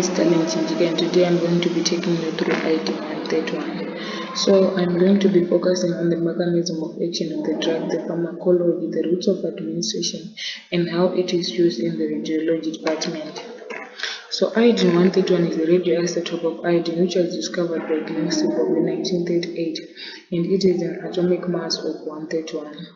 is Talent Chinjika, and today I'm going to be taking you through item 131. So I'm going to be focusing on the mechanism of action of the drug, the pharmacology, the routes of administration, and how it is used in the radiology department. So iodine 131 is a radioisotope of iodine which was discovered by Glenn Seaborg in 1938, and it is an atomic mass of 131.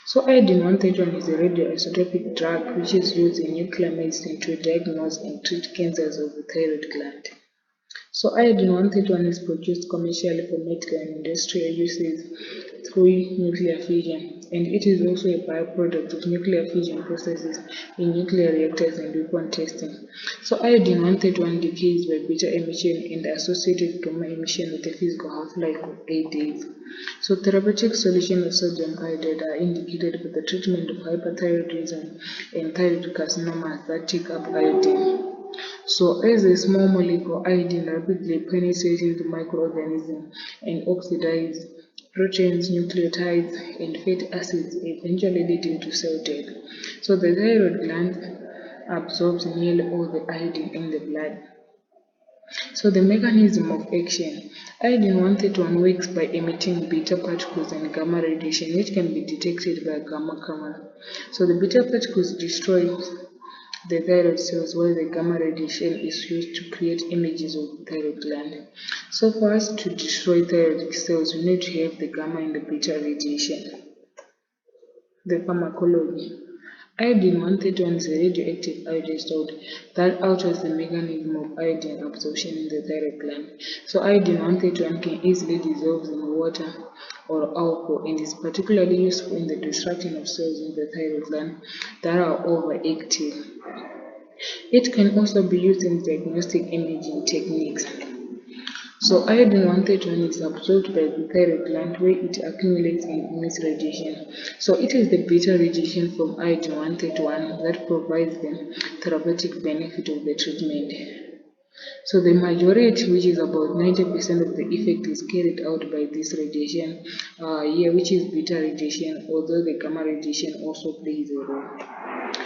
So iodine 131 is a radioisotopic drug which is used in nuclear medicine to diagnose and treat cancers of the thyroid gland. So iodine 131 is produced commercially for medical and industrial uses through nuclear fission, and it is also a byproduct of nuclear fission processes in nuclear reactors and weapon testing. So iodine 131 decays by beta emission and associated gamma emission with a physical half-life of 8 days. So therapeutic solutions of sodium iodide are indicated for the treatment of hyperthyroidism and thyroid carcinomas that take up iodine. So as a small molecule, iodine rapidly penetrates into microorganisms and oxidizes proteins, nucleotides, and fatty acids, eventually leading to cell death. So the thyroid gland absorbs nearly all the iodine in the blood. So the mechanism of action. Iodine 131 works by emitting beta particles and gamma radiation, which can be detected by a gamma camera. So the beta particles destroy the thyroid cells, while the gamma radiation is used to create images of the thyroid gland. So for us to destroy thyroid cells, we need to have the gamma and the beta radiation. The pharmacology. Iodine 131 is a radioactive iodine salt that alters the mechanism of iodine absorption in the thyroid gland. So iodine 131 can easily dissolve in water or alcohol and is particularly useful in the destruction of cells in the thyroid gland that are overactive. It can also be used in diagnostic imaging techniques. So iodine 131 is absorbed by the thyroid gland where it accumulates and emits radiation. So it is the beta radiation from iodine 131 that provides the therapeutic benefit of the treatment. So the majority, which is about 90% of the effect, is carried out by this radiation here, which is beta radiation, although the gamma radiation also plays a role.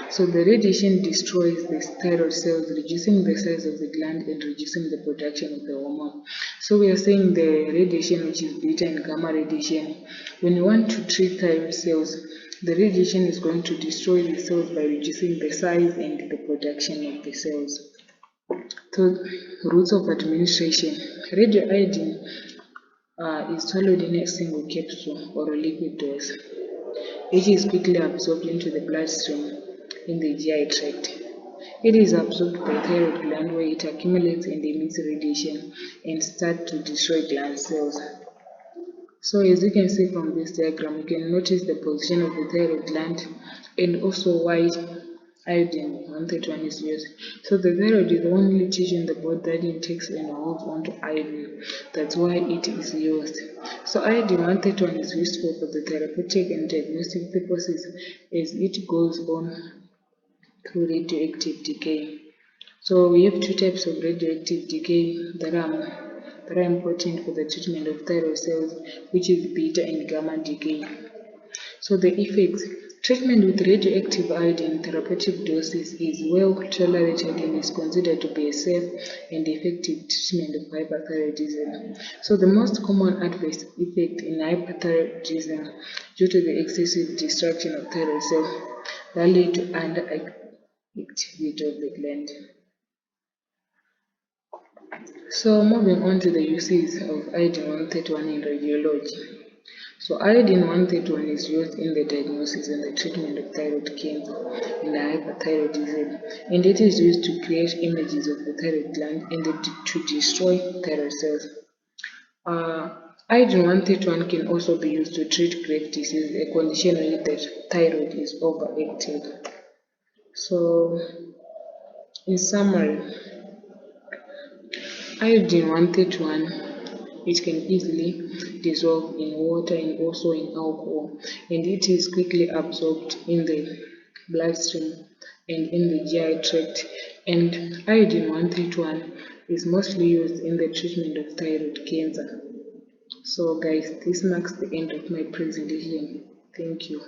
So the radiation destroys the thyroid cells, reducing the size of the gland and reducing the production of the hormone. So we are saying the radiation, which is beta and gamma radiation, when you want to treat thyroid cells, the radiation is going to destroy the cells by reducing the size and the production of the cells. So routes of administration. Radioiodine is swallowed in a single capsule or a liquid dose. It is quickly absorbed into the bloodstream in the GI tract. It is absorbed by the thyroid gland where it accumulates and emits radiation and starts to destroy gland cells. So as you can see from this diagram, you can notice the position of the thyroid gland and also why iodine 131 is used. So the thyroid is the only tissue in the body that intakes and holds onto iodine. That's why it is used. So iodine 131 is useful for the therapeutic and diagnostic purposes as it goes on through radioactive decay. So we have two types of radioactive decay that are important for the treatment of thyroid cells, which is beta and gamma decay. So the effects. Treatment with radioactive iodine therapeutic doses is well tolerated and is considered to be a safe and effective treatment of hyperthyroidism. So the most common adverse effect in hyperthyroidism due to the excessive destruction of thyroid cells that lead to underactivity of the gland. So moving on to the uses of iodine 131 in radiology. So iodine 131 is used in the diagnosis and the treatment of thyroid cancer and hyperthyroidism, and it is used to create images of the thyroid gland and to destroy thyroid cells. Iodine 131 can also be used to treat Graves' disease, a condition where the thyroid is overactive. So in summary, iodine 131 it can easily dissolve in water and also in alcohol, and it is quickly absorbed in the bloodstream and in the GI tract. And iodine 131 is mostly used in the treatment of thyroid cancer. So guys, this marks the end of my presentation. Thank you.